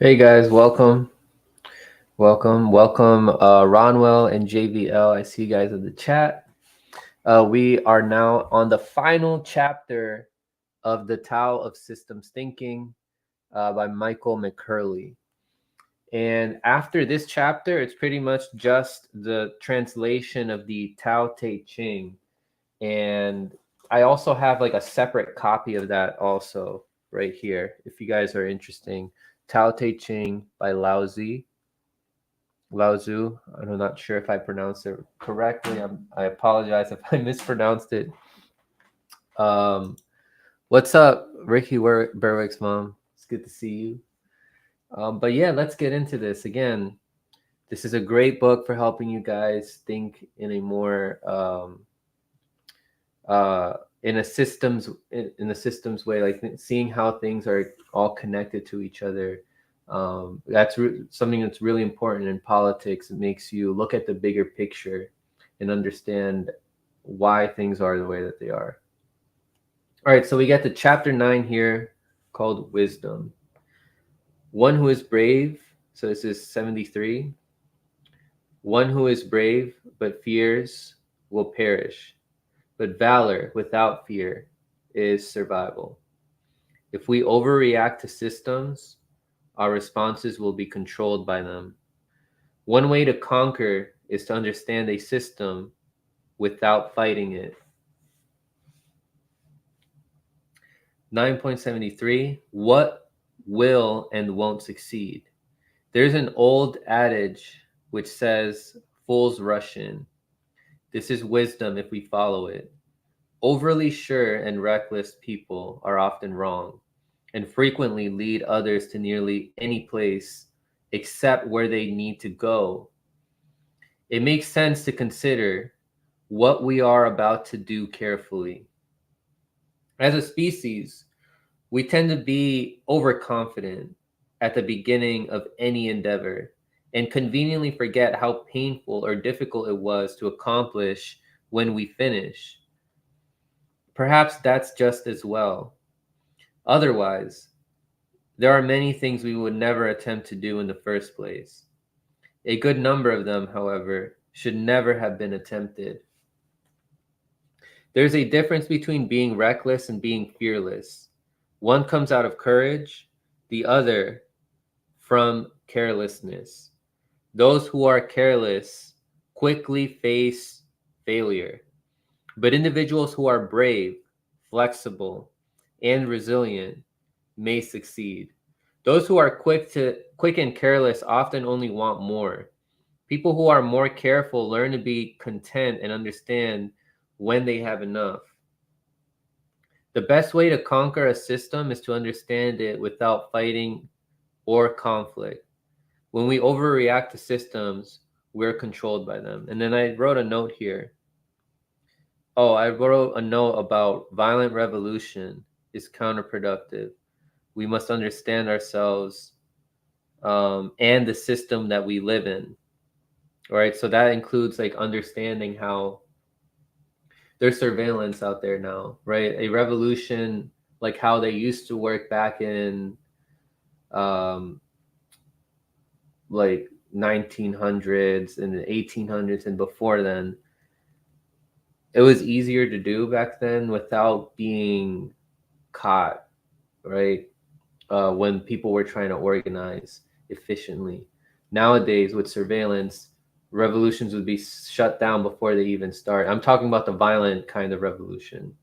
Hey guys, welcome, Ronwell and JVL. I see you guys in the chat. We are now on the final chapter of the Tao of Systems Thinking by Michael McCurley. And after this chapter, it's pretty much just the translation of the Tao Te Ching. And I also have like a separate copy of that also right here, if you guys are interested. Tao Te Ching by Lao Tzu. I'm not sure if I pronounced it correctly. I apologize if I mispronounced it. Um, what's up, Ricky Berwick's mom? It's good to see you. But yeah, let's get into this again. This is a great book for helping you guys think in a more uh, in a systems way, like seeing how things are all connected to each other. Something that's really important in politics. It makes you look at the bigger picture and understand why things are the way that they are. All right, so we get to chapter 9 here, called Wisdom. One who is brave, so this is 73. One who is brave but fears will perish, but valor without fear is survival. If we overreact to systems, our responses will be controlled by them. One way to conquer is to understand a system without fighting it. 9.73. What will and won't succeed? There's an old adage which says, fools rush in. This is wisdom if we follow it. Overly sure and reckless people are often wrong and frequently lead others to nearly any place except where they need to go. It makes sense to consider what we are about to do carefully. As a species, we tend to be overconfident at the beginning of any endeavor and conveniently forget how painful or difficult it was to accomplish when we finish. Perhaps that's just as well. Otherwise, there are many things we would never attempt to do in the first place. A good number of them, however, should never have been attempted. There's a difference between being reckless and being fearless. One comes out of courage, the other from carelessness. Those who are careless quickly face failure, but individuals who are brave, flexible, and resilient may succeed. Those who are quick and careless often only want more. People who are more careful learn to be content and understand when they have enough. The best way to conquer a system is to understand it without fighting or conflict. When we overreact to systems, we're controlled by them. And then I wrote a note here. Oh, I wrote a note about violent revolution is counterproductive. We must understand ourselves and the system that we live in. All right. So that includes like understanding how there's surveillance out there now, right? A revolution like how they used to work back in um, like 1900s and the 1800s and before then, it was easier to do back then without being caught, right? When people were trying to organize efficiently. Nowadays, with surveillance, revolutions would be shut down before they even start. I'm talking about the violent kind of revolution.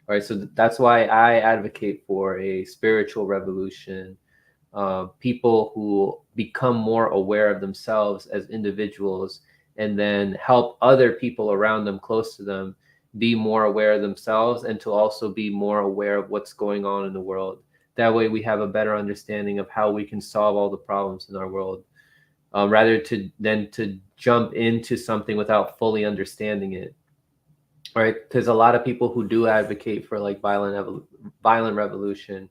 All right, so that's why I advocate for a spiritual revolution. People who become more aware of themselves as individuals and then help other people around them, close to them, be more aware of themselves and to also be more aware of what's going on in the world. That way, we have a better understanding of how we can solve all the problems in our world, rather than to jump into something without fully understanding it. Right, because a lot of people who do advocate for like violent revolution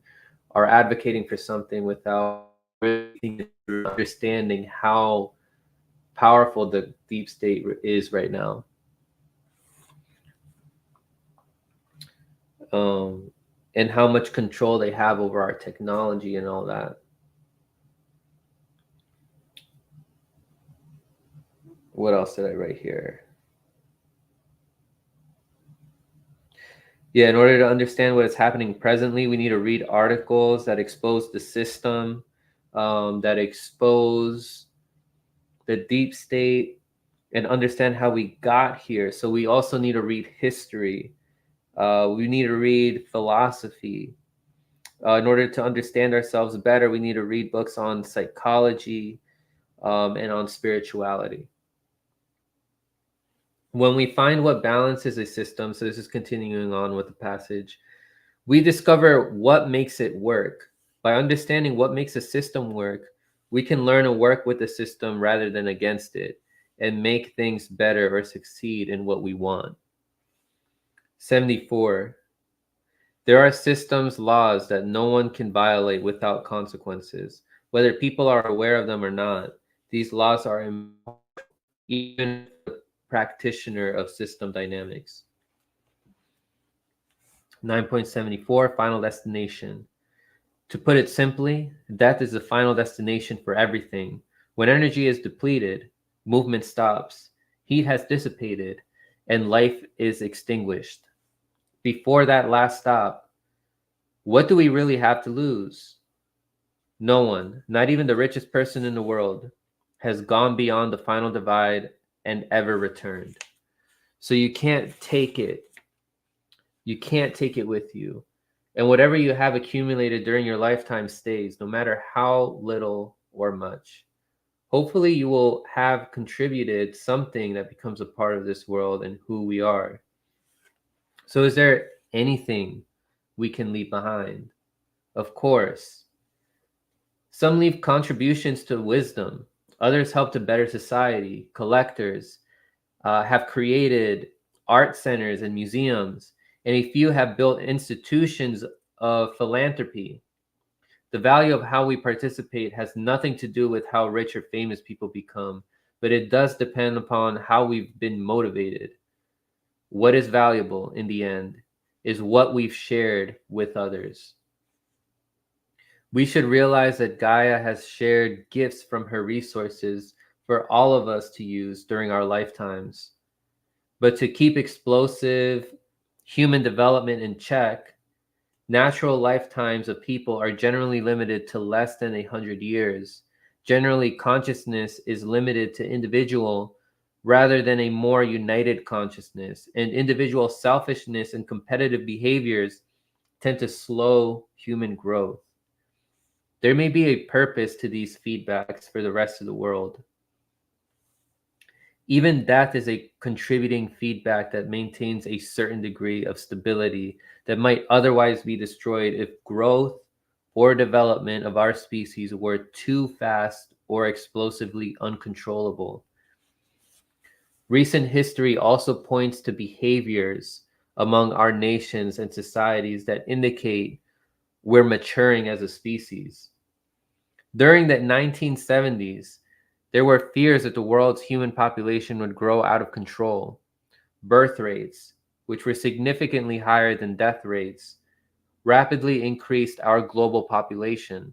are advocating for something without really understanding how powerful the deep state is right now, um, and how much control they have over our technology and all that. What else did I write here? Yeah, in order to understand what is happening presently, we need to read articles that expose the system, that expose the deep state, and understand how we got here. So we also need to read history. We need to read philosophy. In order to understand ourselves better, we need to read books on psychology, and on spirituality. When we find what balances a system, so this is continuing on with the passage, we discover what makes it work. By understanding what makes a system work, we can learn to work with the system rather than against it and make things better or succeed in what we want. 74. There are systems laws that no one can violate without consequences. Whether people are aware of them or not, these laws are impartial, even for the practitioner of system dynamics. 9.74, final destination. To put it simply, death is the final destination for everything. When energy is depleted, movement stops, heat has dissipated, and life is extinguished. Before that last stop, what do we really have to lose? No one, not even the richest person in the world, has gone beyond the final divide and ever returned. So you can't take it. You can't take it with you. And whatever you have accumulated during your lifetime stays, no matter how little or much. Hopefully, you will have contributed something that becomes a part of this world and who we are. So, is there anything we can leave behind? Of course. Some leave contributions to wisdom, others help to better society. Collectors have created art centers and museums, and a few have built institutions of philanthropy. The value of how we participate has nothing to do with how rich or famous people become, but it does depend upon how we've been motivated. What is valuable in the end is what we've shared with others. We should realize that Gaia has shared gifts from her resources for all of us to use during our lifetimes. But to keep explosive human development in check, natural lifetimes of people are generally limited to less than 100 years. Generally, consciousness is limited to individual rather than a more united consciousness, and individual selfishness and competitive behaviors tend to slow human growth. There may be a purpose to these feedbacks for the rest of the world. Even death is a contributing feedback that maintains a certain degree of stability that might otherwise be destroyed if growth or development of our species were too fast or explosively uncontrollable. Recent history also points to behaviors among our nations and societies that indicate we're maturing as a species. During the 1970s, there were fears that the world's human population would grow out of control. Birth rates, which were significantly higher than death rates, rapidly increased our global population.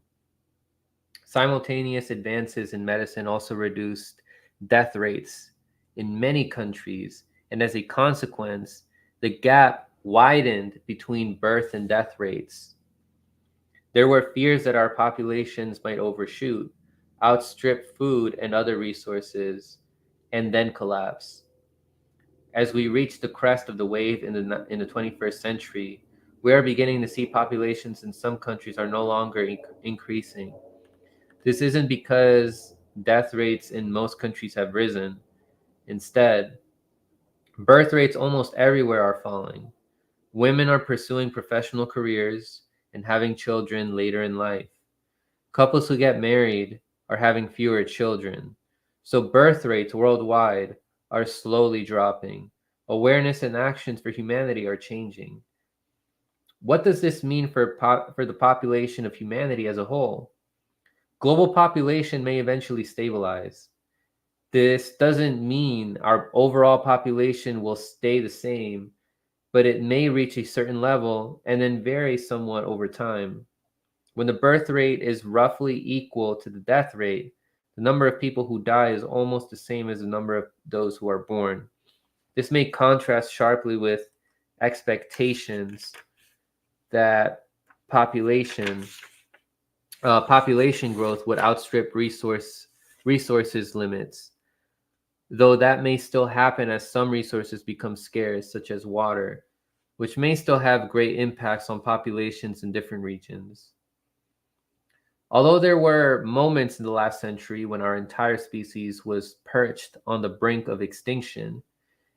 Simultaneous advances in medicine also reduced death rates in many countries, and as a consequence, the gap widened between birth and death rates. There were fears that our populations might overshoot, outstrip food and other resources, and then collapse. As we reach the crest of the wave in the 21st century, we are beginning to see populations in some countries are no longer increasing. This isn't because death rates in most countries have risen. Instead, birth rates almost everywhere are falling. Women are pursuing professional careers and having children later in life. Couples who get married are having fewer children. So birth rates worldwide are slowly dropping. Awareness and actions for humanity are changing. What does this mean for the population of humanity as a whole? Global population may eventually stabilize. This doesn't mean our overall population will stay the same, but it may reach a certain level and then vary somewhat over time. When the birth rate is roughly equal to the death rate, The number of people who die is almost the same as the number of those who are born. This may contrast sharply with expectations that population growth would outstrip resources limits, though that may still happen as some resources become scarce, such as water, which may still have great impacts on populations in different regions. Although there were moments in the last century when our entire species was perched on the brink of extinction,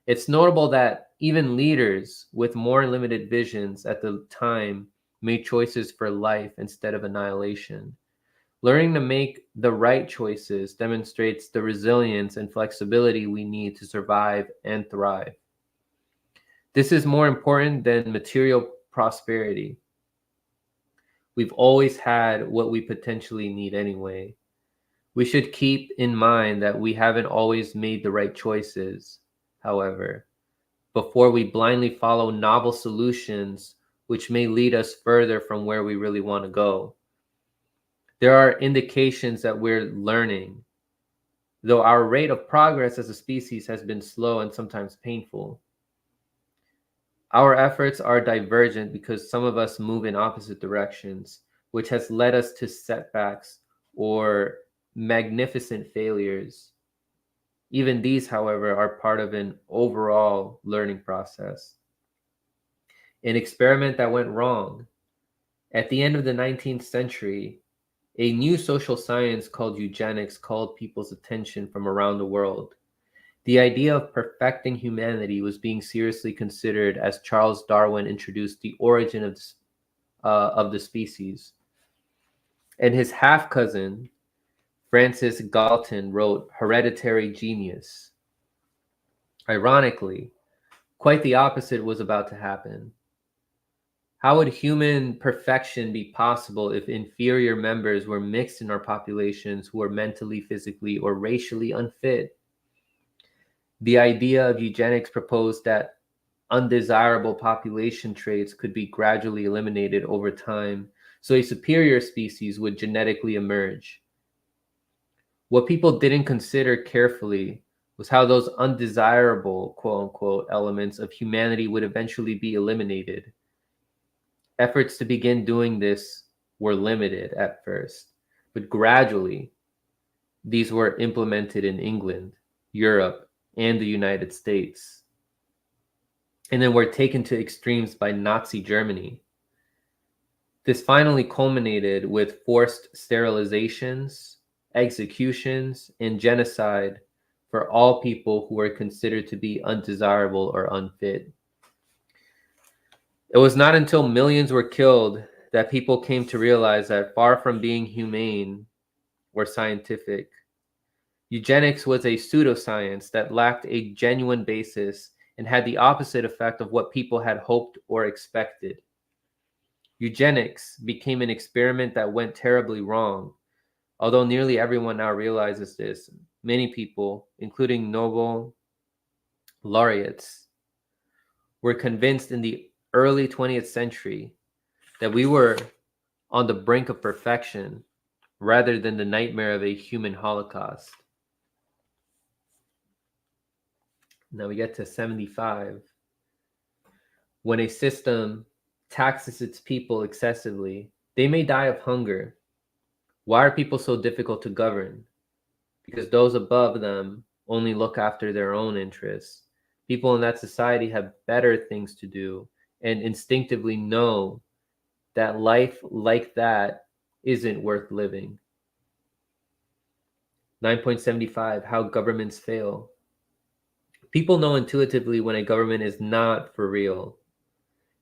it's notable that even leaders with more limited visions at the time made choices for life instead of annihilation. Learning to make the right choices demonstrates the resilience and flexibility we need to survive and thrive. This is more important than material prosperity. We've always had what we potentially need anyway. We should keep in mind that we haven't always made the right choices, however, before we blindly follow novel solutions which may lead us further from where we really want to go. There are indications that we're learning, though our rate of progress as a species has been slow and sometimes painful. Our efforts are divergent because some of us move in opposite directions, which has led us to setbacks or magnificent failures. Even these, however, are part of an overall learning process. An experiment that went wrong. At the end of the 19th century, a new social science called eugenics called people's attention from around the world. The idea of perfecting humanity was being seriously considered as Charles Darwin introduced the origin of the species. And his half-cousin, Francis Galton, wrote Hereditary Genius. Ironically, quite the opposite was about to happen. How would human perfection be possible if inferior members were mixed in our populations who were mentally, physically, or racially unfit? The idea of eugenics proposed that undesirable population traits could be gradually eliminated over time, so a superior species would genetically emerge. What people didn't consider carefully was how those undesirable, quote-unquote, elements of humanity would eventually be eliminated. Efforts to begin doing this were limited at first, but gradually these were implemented in England, Europe, and the United States, and then were taken to extremes by Nazi Germany. This finally culminated with forced sterilizations, executions, and genocide for all people who were considered to be undesirable or unfit. It was not until millions were killed that people came to realize that far from being humane or scientific, eugenics was a pseudoscience that lacked a genuine basis and had the opposite effect of what people had hoped or expected. Eugenics became an experiment that went terribly wrong. Although nearly everyone now realizes this, many people, including Nobel laureates, were convinced in the early 20th century that we were on the brink of perfection rather than the nightmare of a human holocaust. Now we get to 75. When a system taxes its people excessively, they may die of hunger. Why are people so difficult to govern? Because those above them only look after their own interests. People in that society have better things to do and instinctively know that life like that isn't worth living. 9.75, how governments fail. People know intuitively when a government is not for real.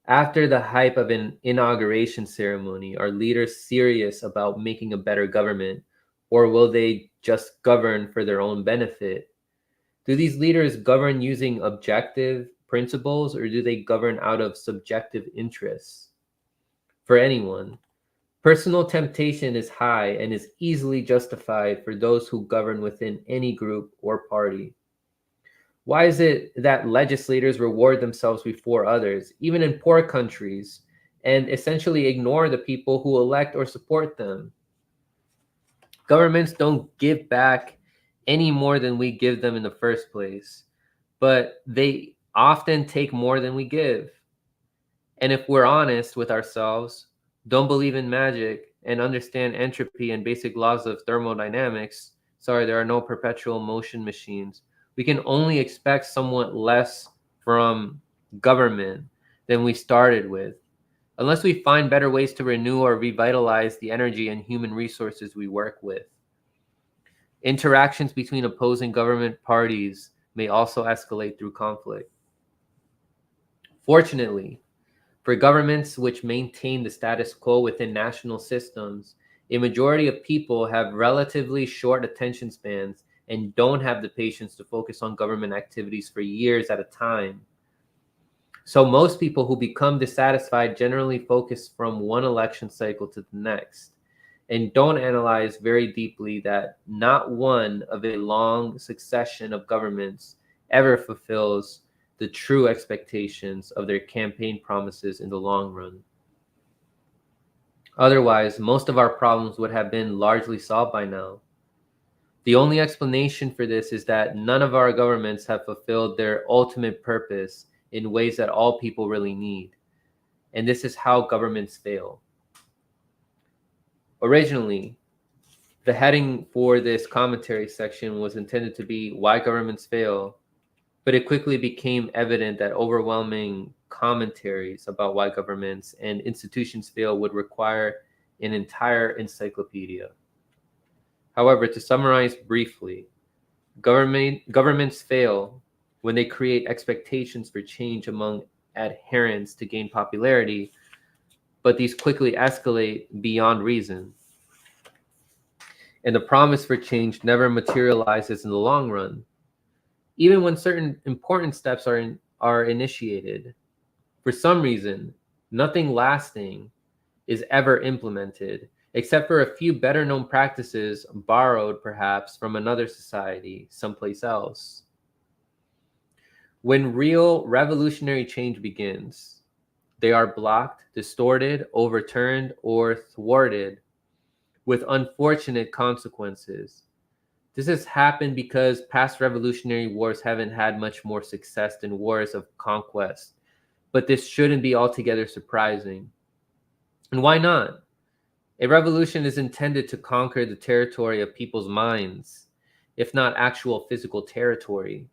After the hype of an inauguration ceremony, are leaders serious about making a better government, or will they just govern for their own benefit? Do these leaders govern using objective principles, or do they govern out of subjective interests? For anyone, personal temptation is high and is easily justified for those who govern within any group or party. Why is it that legislators reward themselves before others, even in poor countries, and essentially ignore the people who elect or support them? Governments don't give back any more than we give them in the first place, but they often take more than we give. And if we're honest with ourselves, don't believe in magic, and understand entropy and basic laws of thermodynamics, sorry, there are no perpetual motion machines, we can only expect somewhat less from government than we started with, unless we find better ways to renew or revitalize the energy and human resources we work with. Interactions between opposing government parties may also escalate through conflict. Fortunately, for governments which maintain the status quo within national systems, a majority of people have relatively short attention spans and don't have the patience to focus on government activities for years at a time. So most people who become dissatisfied generally focus from one election cycle to the next and don't analyze very deeply that not one of a long succession of governments ever fulfills the true expectations of their campaign promises in the long run. Otherwise, most of our problems would have been largely solved by now. The only explanation for this is that none of our governments have fulfilled their ultimate purpose in ways that all people really need. And this is how governments fail. Originally, the heading for this commentary section was intended to be Why Governments Fail, but it quickly became evident that overwhelming commentaries about why governments and institutions fail would require an entire encyclopedia. However, to summarize briefly, governments fail when they create expectations for change among adherents to gain popularity, but these quickly escalate beyond reason. And the promise for change never materializes in the long run. Even when certain important steps are initiated, for some reason, nothing lasting is ever implemented, except for a few better known practices borrowed perhaps from another society someplace else. When real revolutionary change begins, they are blocked, distorted, overturned, or thwarted with unfortunate consequences. This has happened because past revolutionary wars haven't had much more success than wars of conquest. But this shouldn't be altogether surprising. And why not? A revolution is intended to conquer the territory of people's minds, if not actual physical territory.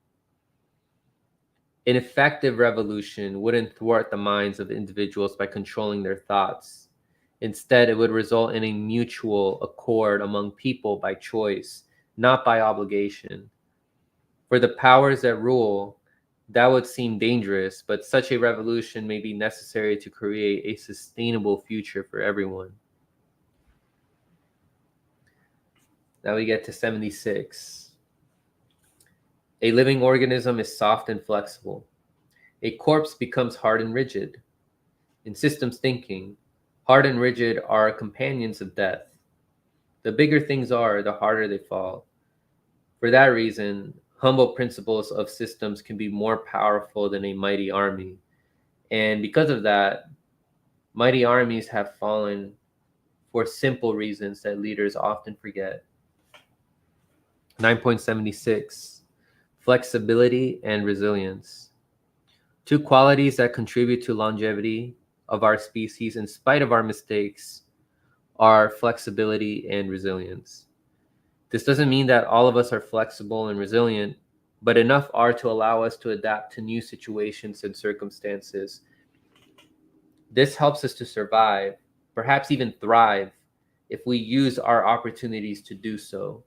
An effective revolution wouldn't thwart the minds of individuals by controlling their thoughts. Instead, it would result in a mutual accord among people by choice, not by obligation. For the powers that rule, that would seem dangerous, but such a revolution may be necessary to create a sustainable future for everyone. Now we get to 76. A living organism is soft and flexible. A corpse becomes hard and rigid. In systems thinking, hard and rigid are companions of death. The bigger things are, the harder they fall. For that reason, humble principles of systems can be more powerful than a mighty army. And because of that, mighty armies have fallen for simple reasons that leaders often forget. 9.76, flexibility and resilience. Two qualities that contribute to longevity of our species in spite of our mistakes are flexibility and resilience. This doesn't mean that all of us are flexible and resilient, but enough are to allow us to adapt to new situations and circumstances. This helps us to survive, perhaps even thrive, if we use our opportunities to do so.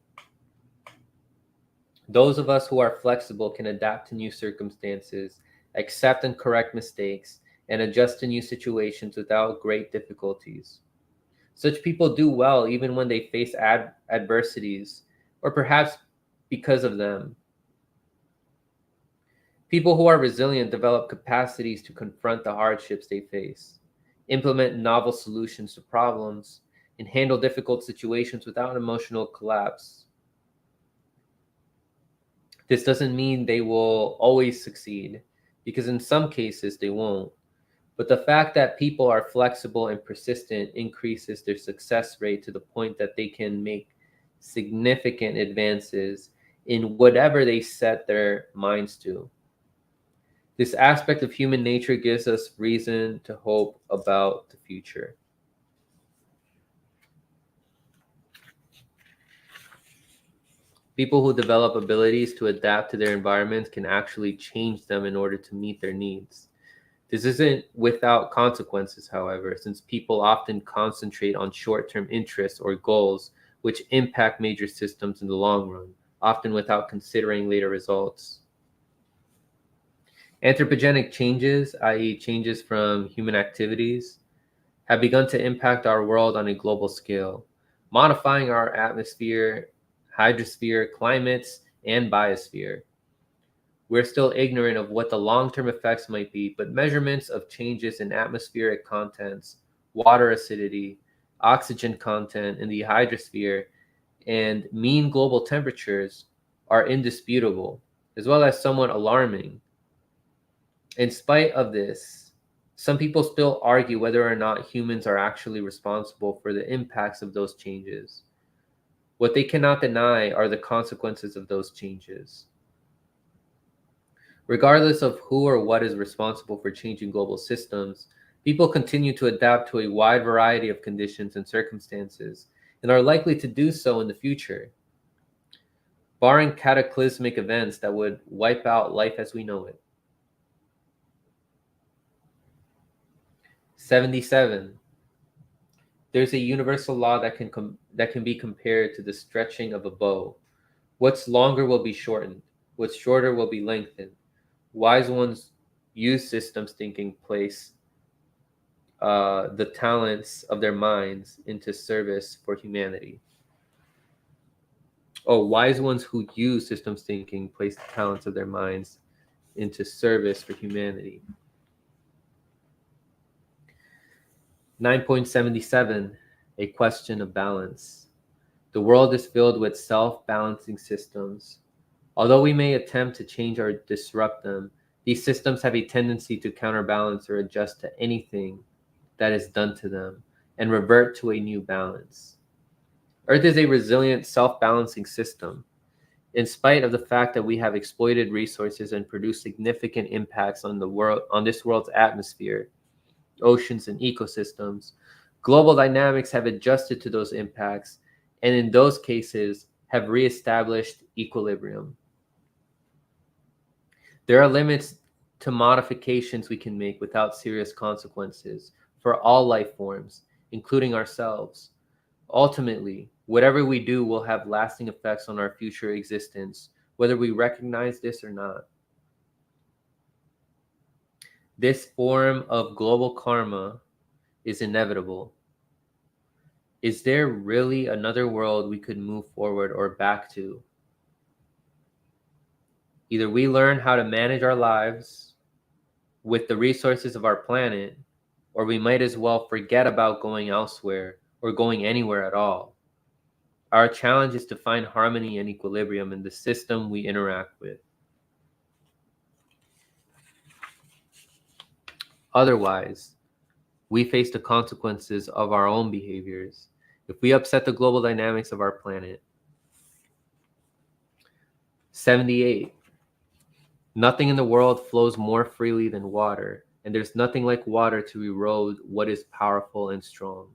Those of us who are flexible can adapt to new circumstances, accept and correct mistakes, and adjust to new situations without great difficulties. Such people do well even when they face adversities, or perhaps because of them. People who are resilient develop capacities to confront the hardships they face, implement novel solutions to problems, and handle difficult situations without emotional collapse. This doesn't mean they will always succeed, because in some cases they won't. But the fact that people are flexible and persistent increases their success rate to the point that they can make significant advances in whatever they set their minds to. This aspect of human nature gives us reason to hope about the future. People who develop abilities to adapt to their environments can actually change them in order to meet their needs. This isn't without consequences, however, since people often concentrate on short-term interests or goals which impact major systems in the long run, often without considering later results. Anthropogenic changes, i.e., changes from human activities, have begun to impact our world on a global scale, modifying our atmosphere, hydrosphere, climates, and biosphere. We're still ignorant of what the long-term effects might be, but measurements of changes in atmospheric contents, water acidity, oxygen content in the hydrosphere, and mean global temperatures are indisputable, as well as somewhat alarming. In spite of this, some people still argue whether or not humans are actually responsible for the impacts of those changes. What they cannot deny are the consequences of those changes. Regardless of who or what is responsible for changing global systems, people continue to adapt to a wide variety of conditions and circumstances, and are likely to do so in the future, barring cataclysmic events that would wipe out life as we know it. 77. There's a universal law that can be compared to the stretching of a bow. What's longer will be shortened. What's shorter will be lengthened. Wise ones use systems thinking place the talents of their minds into service for humanity. Oh, wise ones who use systems thinking place the talents of their minds into service for humanity. 9.77, a question of balance. The world is filled with self-balancing systems. Although we may attempt to change or disrupt them, these systems have a tendency to counterbalance or adjust to anything that is done to them and revert to a new balance. Earth is a resilient, self-balancing system. In spite of the fact that we have exploited resources and produced significant impacts on the world, on this world's atmosphere, oceans, and ecosystems, global dynamics have adjusted to those impacts, and in those cases have reestablished equilibrium. There are limits to modifications we can make without serious consequences for all life forms, including ourselves. Ultimately, whatever we do will have lasting effects on our future existence, whether we recognize this or not. This form of global karma is inevitable. Is there really another world we could move forward or back to? Either we learn how to manage our lives with the resources of our planet, or we might as well forget about going elsewhere or going anywhere at all. Our challenge is to find harmony and equilibrium in the system we interact with. Otherwise, we face the consequences of our own behaviors if we upset the global dynamics of our planet. 78. Nothing in the world flows more freely than water, and there's nothing like water to erode what is powerful and strong.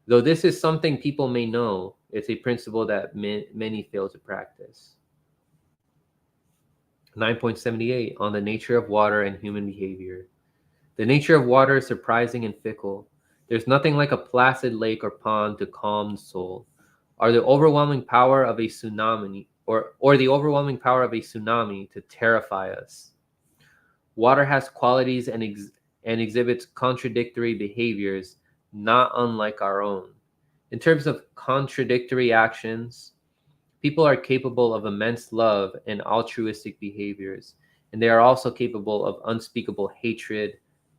Though this is something people may know, it's a principle that many fail to practice. 9.78, on the nature of water and human behavior. The nature of water is surprising and fickle. There's nothing like a placid lake or pond to calm the soul, or the overwhelming power of a tsunami, or the overwhelming power of a tsunami to terrify us. Water has qualities and exhibits contradictory behaviors not unlike our own. In terms of contradictory actions, people are capable of immense love and altruistic behaviors, and they are also capable of unspeakable hatred,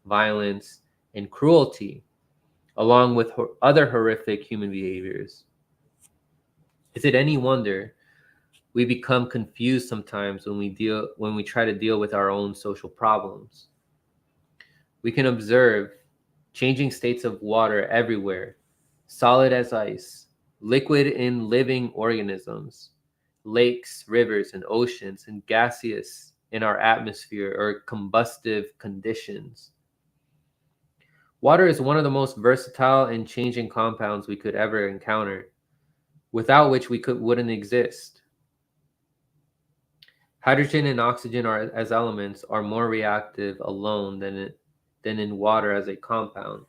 violence, and cruelty, along with other horrific human behaviors. Is it any wonder we become confused sometimes when we try to deal with our own social problems? We can observe changing states of water everywhere, solid as ice, liquid in living organisms, lakes, rivers, and oceans, and gaseous in our atmosphere or combustive conditions. Water is one of the most versatile and changing compounds we could ever encounter, without which wouldn't exist. Hydrogen and oxygen as elements are more reactive alone than in water as a compound.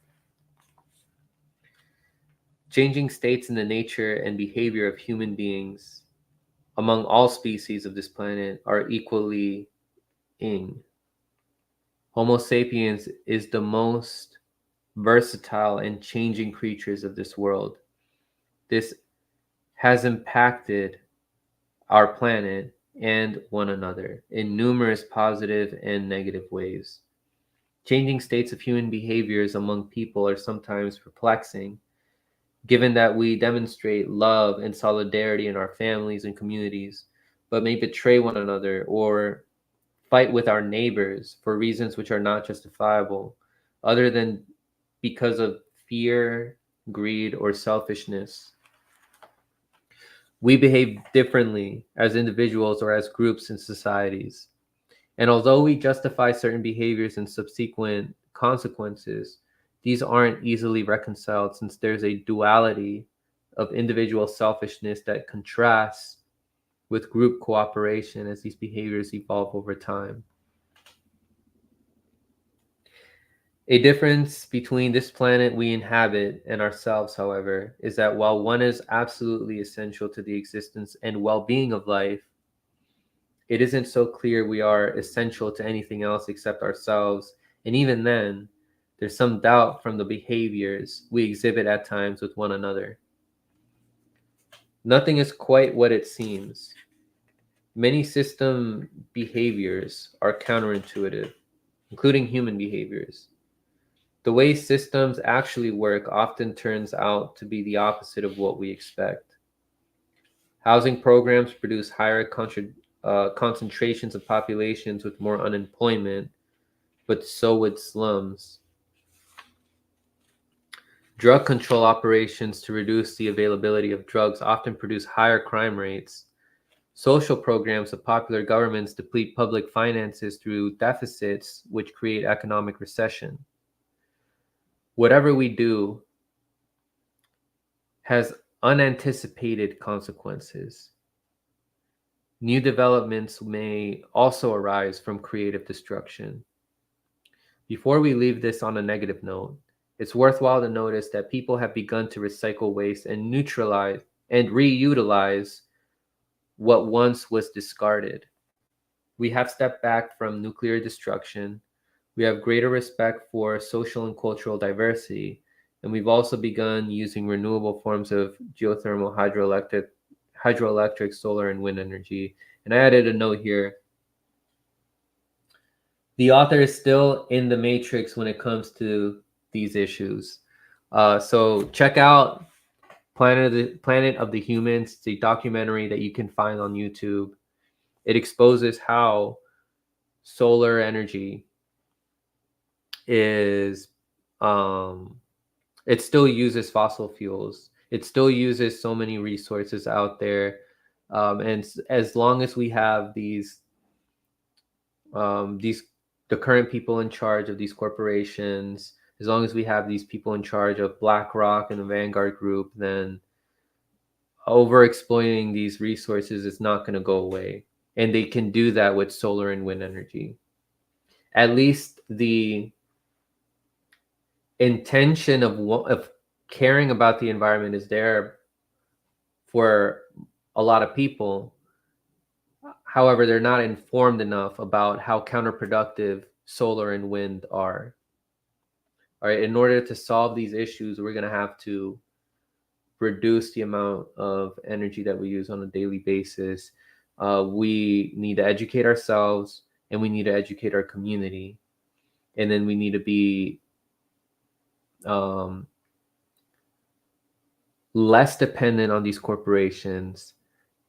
Changing states in the nature and behavior of human beings among all species of this planet are equally ing. Homo sapiens is the most versatile and changing creatures of this world. This has impacted our planet and one another in numerous positive and negative ways. Changing states of human behaviors among people are sometimes perplexing, given that we demonstrate love and solidarity in our families and communities, but may betray one another or fight with our neighbors for reasons which are not justifiable, other than because of fear, greed, or selfishness. We behave differently as individuals or as groups in societies. And although we justify certain behaviors and subsequent consequences, these aren't easily reconciled since there's a duality of individual selfishness that contrasts with group cooperation as these behaviors evolve over time. A difference between this planet we inhabit and ourselves, however, is that while one is absolutely essential to the existence and well being of life, it isn't so clear we are essential to anything else except ourselves. And even then, there's some doubt from the behaviors we exhibit at times with one another. Nothing is quite what it seems. Many system behaviors are counterintuitive, including human behaviors. The way systems actually work often turns out to be the opposite of what we expect. Housing programs produce higher concentrations of populations with more unemployment, but so would slums. Drug control operations to reduce the availability of drugs often produce higher crime rates. Social programs of popular governments deplete public finances through deficits, which create economic recession. Whatever we do has unanticipated consequences. New developments may also arise from creative destruction. Before we leave this on a negative note, it's worthwhile to notice that people have begun to recycle waste and neutralize and reutilize what once was discarded. We have stepped back from nuclear destruction. We have greater respect for social and cultural diversity, and we've also begun using renewable forms of geothermal, hydroelectric, solar, and wind energy. And I added a note here. The author is still in the matrix when it comes to these issues. So check out Planet of the Humans. It's a documentary that you can find on YouTube. It exposes how solar energy is it still uses fossil fuels. It still uses so many resources out there. And as long as we have these the current people in charge of these corporations, as long as we have these people in charge of BlackRock and the Vanguard Group, then over exploiting these resources is not going to go away. And they can do that with solar and wind energy. At least the intention of caring about the environment is there for a lot of people. However, they're not informed enough about how counterproductive solar and wind are. All right, in order to solve these issues, we're going to have to reduce the amount of energy that we use on a daily basis. We need to educate ourselves, and we need to educate our community. And then we need to be less dependent on these corporations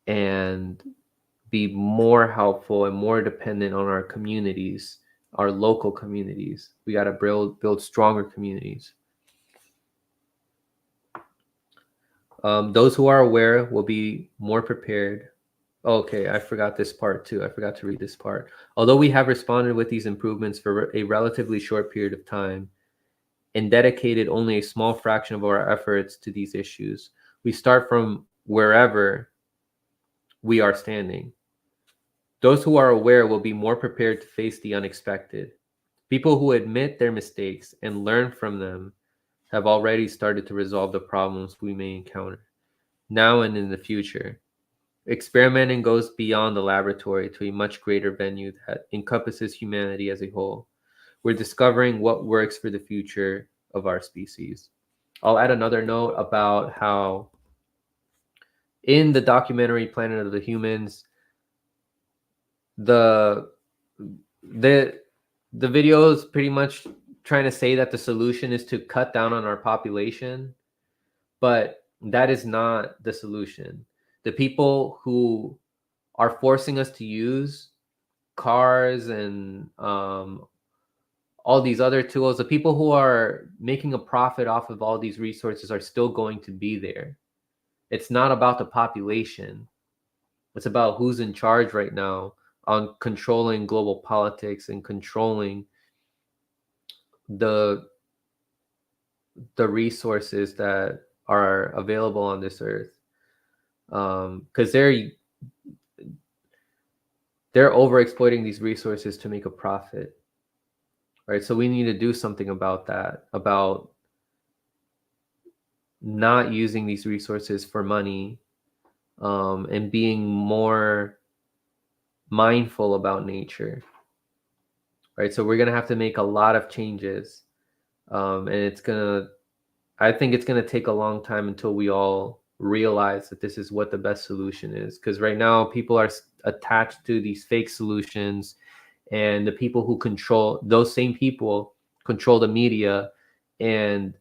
and be more helpful and more dependent on our communities, our local communities. We got to build stronger communities. Those who are aware will be more prepared. Okay, I forgot this part too. I forgot to read this part. Although we have responded with these improvements for a relatively short period of time and dedicated only a small fraction of our efforts to these issues, we start from wherever we are standing. Those who are aware will be more prepared to face the unexpected. People who admit their mistakes and learn from them have already started to resolve the problems we may encounter now and in the future. Experimenting goes beyond the laboratory to a much greater venue that encompasses humanity as a whole. We're discovering what works for the future of our species. I'll add another note about how in the documentary Planet of the Humans, the the the video is pretty much trying to say that the solution is to cut down on our population, but that is not the solution. The people who are forcing us to use cars and all these other tools, the people who are making a profit off of all these resources are still going to be there. It's not about the population. It's about who's in charge right now on controlling global politics and controlling the resources that are available on this earth. Because they're over exploiting these resources to make a profit. Right. So we need to do something about that, about not using these resources for money, and being more mindful about nature. Right. So we're going to have to make a lot of changes. And I think it's going to take a long time until we all realize that this is what the best solution is. Because right now people are attached to these fake solutions, and the people who control, those same people control the media and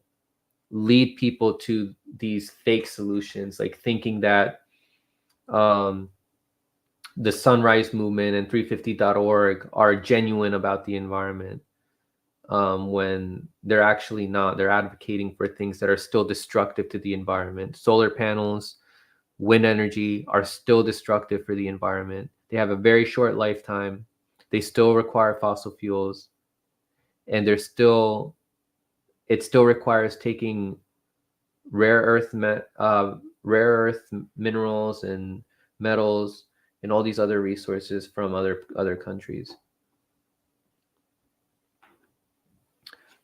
lead people to these fake solutions, like thinking that the Sunrise Movement and 350.org are genuine about the environment, when they're actually not. They're advocating for things that are still destructive to the environment. Solar panels, wind energy are still destructive for the environment. They have a very short lifetime. They still require fossil fuels, and it still requires taking rare earth minerals and metals and all these other resources from other countries.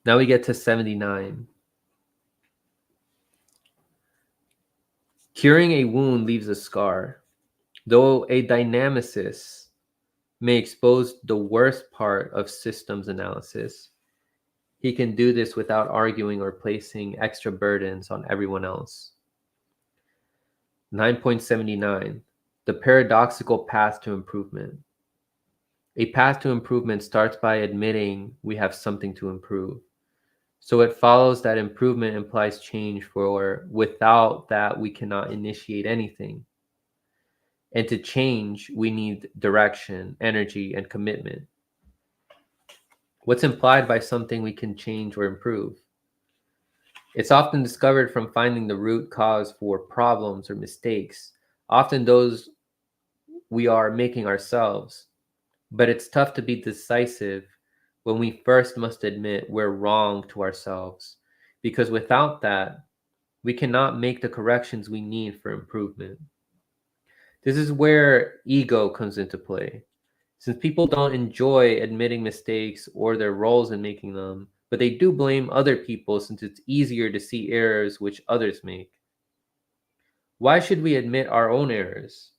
Now we get to 79. Curing a wound leaves a scar. Though a dynamicist may expose the worst part of systems analysis, he can do this without arguing or placing extra burdens on everyone else. 9.79. The paradoxical path to improvement. A path to improvement starts by admitting we have something to improve. So it follows that improvement implies change, for without that we cannot initiate anything. And to change, we need direction, energy, and commitment. What's implied by something we can change or improve? It's often discovered from finding the root cause for problems or mistakes, often those we are making ourselves. But it's tough to be decisive when we first must admit we're wrong to ourselves, because without that, we cannot make the corrections we need for improvement. This is where ego comes into play. Since people don't enjoy admitting mistakes or their roles in making them, but they do blame other people since it's easier to see errors which others make. Why should we admit our own errors?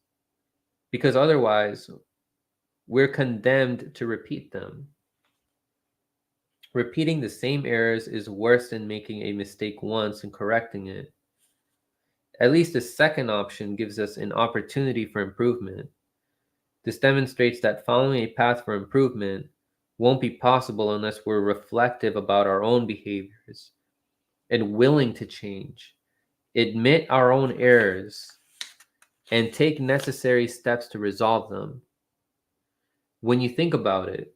Because otherwise, we're condemned to repeat them. Repeating the same errors is worse than making a mistake once and correcting it. At least the second option gives us an opportunity for improvement. This demonstrates that following a path for improvement won't be possible unless we're reflective about our own behaviors and willing to change, admit our own errors, and take necessary steps to resolve them. When you think about it,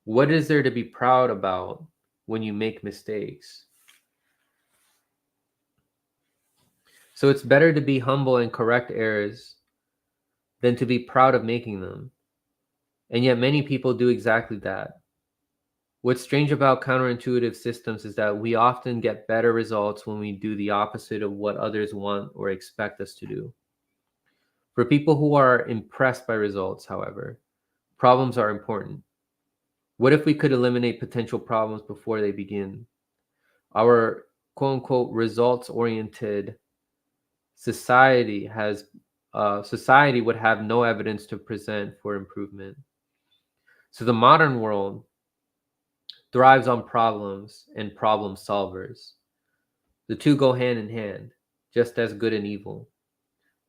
what is there to be proud about when you make mistakes? So it's better to be humble and correct errors than to be proud of making them. And yet many people do exactly that. What's strange about counterintuitive systems is that we often get better results when we do the opposite of what others want or expect us to do. For people who are impressed by results, however, problems are important. What if we could eliminate potential problems before they begin? Our quote unquote results oriented society society would have no evidence to present for improvement. So the modern world thrives on problems and problem solvers. The two go hand in hand, just as good and evil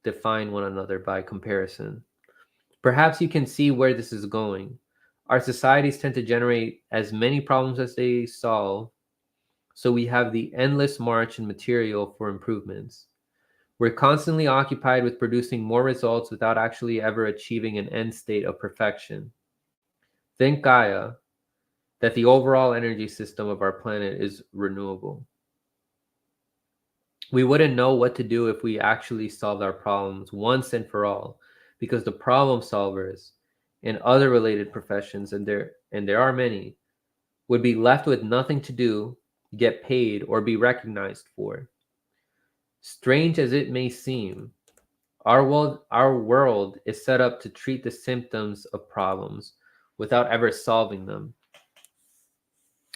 define one another by comparison. Perhaps you can see where this is going. Our societies tend to generate as many problems as they solve, so we have the endless march in material for improvements. We're constantly occupied with producing more results without actually ever achieving an end state of perfection. Thank Gaia that the overall energy system of our planet is renewable. We wouldn't know what to do if we actually solved our problems once and for all, because the problem solvers and other related professions, and there are many, would be left with nothing to do, get paid, or be recognized for. Strange as it may seem, our world is set up to treat the symptoms of problems without ever solving them.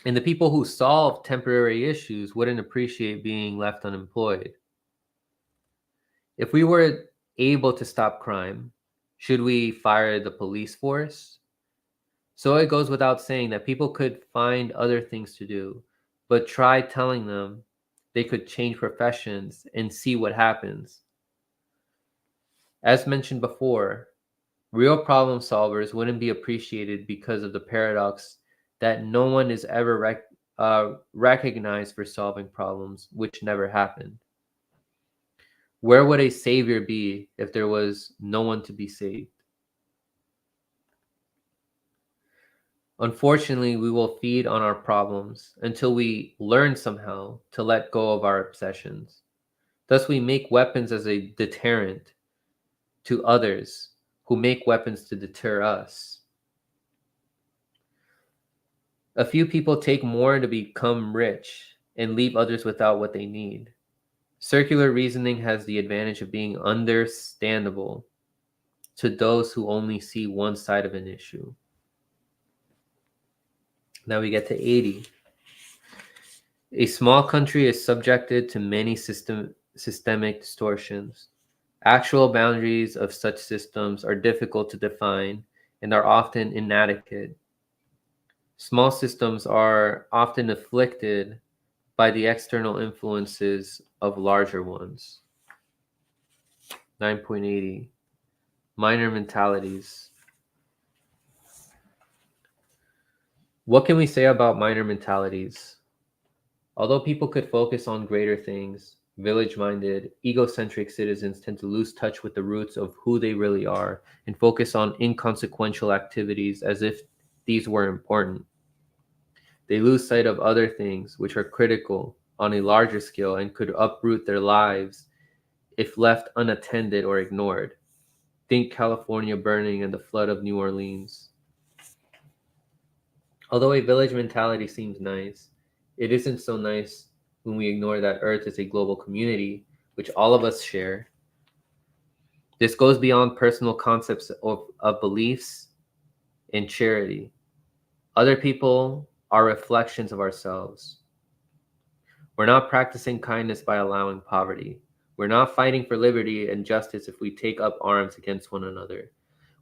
And the people who solve temporary issues wouldn't appreciate being left unemployed. If we were able to stop crime, should we fire the police force? So it goes without saying that people could find other things to do, but try telling them they could change professions and see what happens. As mentioned before, real problem solvers wouldn't be appreciated because of the paradox that no one is ever recognized for solving problems, which never happened. Where would a savior be if there was no one to be saved? Unfortunately, we will feed on our problems until we learn somehow to let go of our obsessions. Thus, we make weapons as a deterrent to others who make weapons to deter us. A few people take more to become rich and leave others without what they need. Circular reasoning has the advantage of being understandable to those who only see one side of an issue. Now we get to 80. A small country is subjected to many systemic distortions. Actual boundaries of such systems are difficult to define and are often inadequate. Small systems are often afflicted by the external influences of larger ones. 9.80. Minor mentalities. What can we say about minor mentalities? Although people could focus on greater things, village-minded, egocentric citizens tend to lose touch with the roots of who they really are and focus on inconsequential activities as if these were important. They lose sight of other things which are critical on a larger scale and could uproot their lives if left unattended or ignored. Think California burning and the flood of New Orleans. Although a village mentality seems nice, it isn't so nice when we ignore that Earth is a global community, which all of us share. This goes beyond personal concepts of beliefs and charity. Other people are reflections of ourselves. We're not practicing kindness by allowing poverty. We're not fighting for liberty and justice if we take up arms against one another.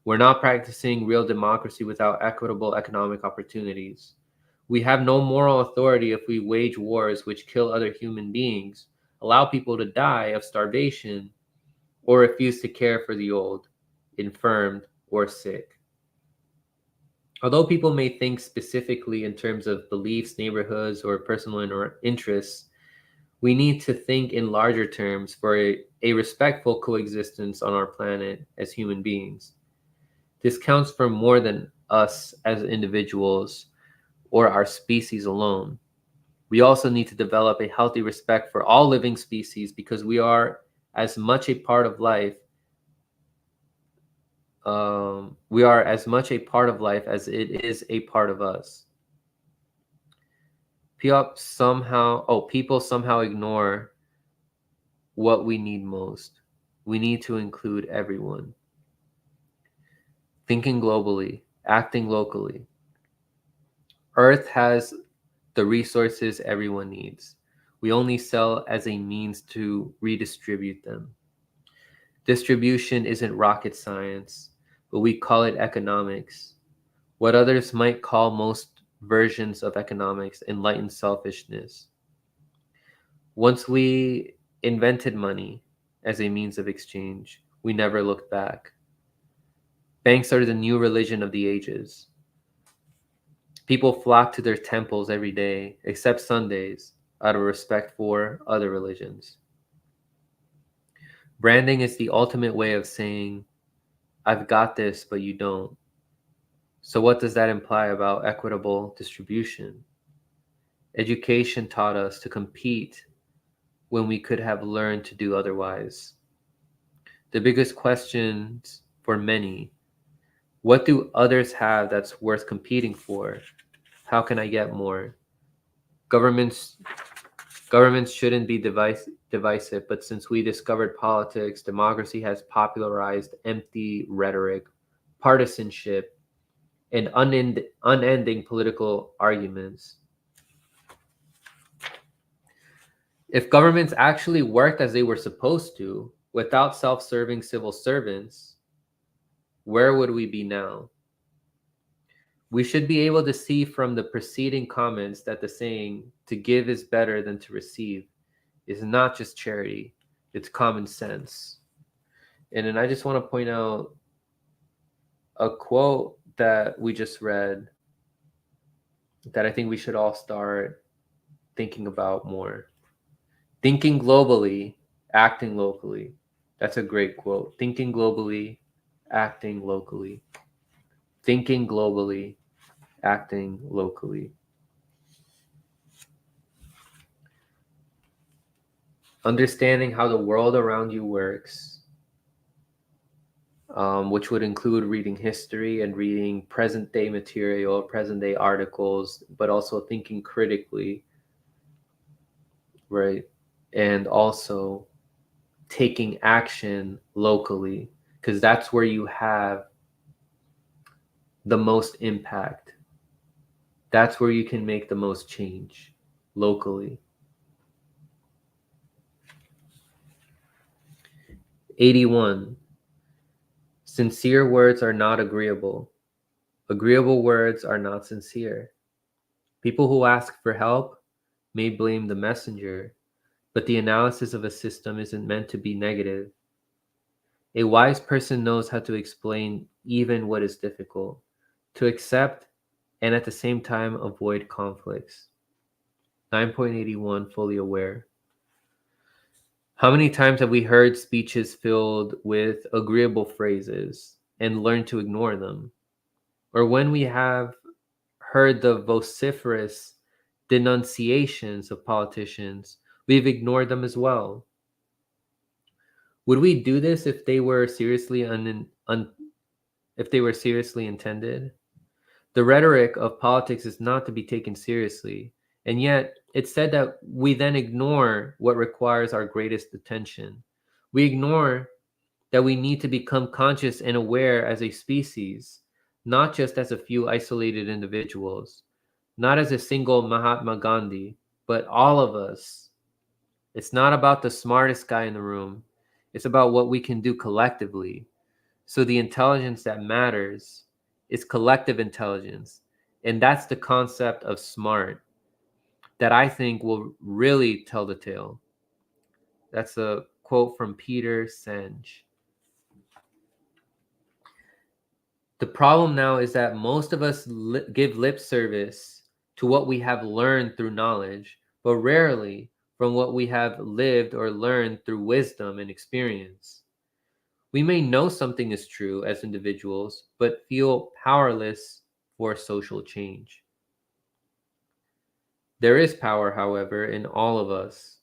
We're not practicing real democracy without equitable economic opportunities. We have no moral authority if we wage wars which kill other human beings, allow people to die of starvation, or refuse to care for the old, infirmed, or sick. Although people may think specifically in terms of beliefs, neighborhoods, or personal interests, we need to think in larger terms for a respectful coexistence on our planet as human beings. This counts for more than us as individuals or our species alone. We also need to develop a healthy respect for all living species because we are as much a part of life. We are as much a part of life as it is a part of us. People somehow ignore what we need most. We need to include everyone. Thinking globally, acting locally. Earth has the resources everyone needs. We only sell as a means to redistribute them. Distribution isn't rocket science, but we call it economics. What others might call most versions of economics, enlightened selfishness. Once we invented money as a means of exchange, we never looked back. Banks are the new religion of the ages. People flock to their temples every day, except Sundays, out of respect for other religions. Branding is the ultimate way of saying, I've got this, but you don't. So, what does that imply about equitable distribution? Education taught us to compete when we could have learned to do otherwise. The biggest questions for many: what do others have that's worth competing for? How can I get more? Governments Governments shouldn't be divisive, but since we discovered politics, democracy has popularized empty rhetoric, partisanship, and unending political arguments. If governments actually worked as they were supposed to, without self-serving civil servants, where would we be now? We should be able to see from the preceding comments that the saying, to give is better than to receive, is not just charity, it's common sense. And then I just want to point out a quote that we just read that I think we should all start thinking about more. Thinking globally, acting locally. That's a great quote. Thinking globally, acting locally. Thinking globally, acting locally. Understanding how the world around you works, which would include reading history and reading present day material, present day articles, but also thinking critically, right? And also taking action locally, because that's where you have the most impact. That's where you can make the most change locally. 81. Sincere words are not agreeable. Agreeable words are not sincere. People who ask for help may blame the messenger, but the analysis of a system isn't meant to be negative. A wise person knows how to explain even what is difficult, to accept and at the same time avoid conflicts. 9.81 Fully aware. How many times have we heard speeches filled with agreeable phrases and learned to ignore them? Or when we have heard the vociferous denunciations of politicians, we've ignored them as well. Would we do this if they were seriously intended? The rhetoric of politics is not to be taken seriously, and yet it's said that we then ignore what requires our greatest attention. We ignore that we need to become conscious and aware as a species, not just as a few isolated individuals, not as a single Mahatma Gandhi, but all of us. It's not about the smartest guy in the room. It's about what we can do collectively. So the intelligence that matters is collective intelligence. And that's the concept of smart that I think will really tell the tale. That's a quote from Peter Senge. The problem now is that most of us give lip service to what we have learned through knowledge, but rarely from what we have lived or learned through wisdom and experience. We may know something is true as individuals, but feel powerless for social change. There is power, however, in all of us.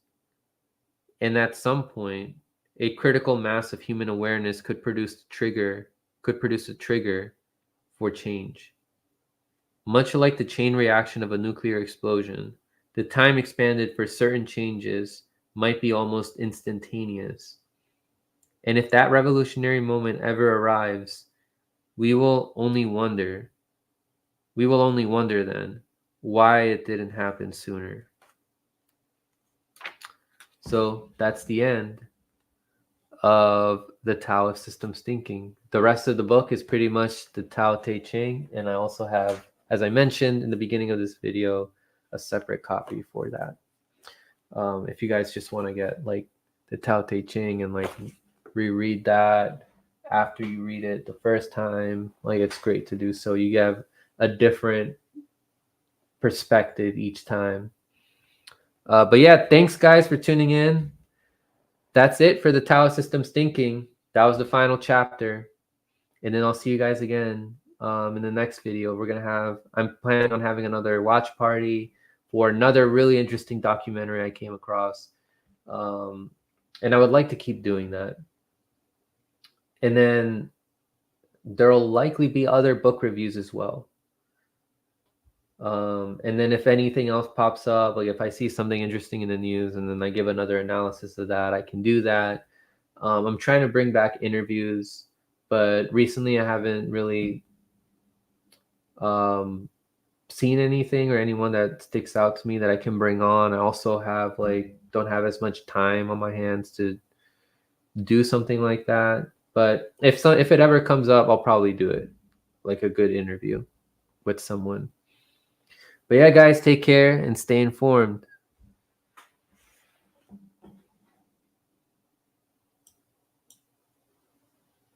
And at some point, a critical mass of human awareness could produce a trigger for change. Much like the chain reaction of a nuclear explosion, the time expanded for certain changes might be almost instantaneous. And if that revolutionary moment ever arrives, we will only wonder then why it didn't happen sooner. So that's the end of the Tao of Systems Thinking. The rest of the book is pretty much the Tao Te Ching, and I also have, as I mentioned in the beginning of this video, a separate copy for that. If you guys just want to get like the Tao Te Ching and like reread that after you read it the first time, like it's great to do so. You have a different perspective each time. But yeah, thanks guys for tuning in. That's it for the Tao of Systems Thinking. That was the final chapter. And then I'll see you guys again in the next video. I'm planning on having another watch party for another really interesting documentary I came across. And I would like to keep doing that. And then there'll likely be other book reviews as well. And then if anything else pops up, like if I see something interesting in the news and then I give another analysis of that, I can do that. I'm trying to bring back interviews, but recently I haven't really seen anything or anyone that sticks out to me that I can bring on. I also have don't have as much time on my hands to do something like that. But if it ever comes up, I'll probably do it, like a good interview with someone. But yeah, guys, take care and stay informed.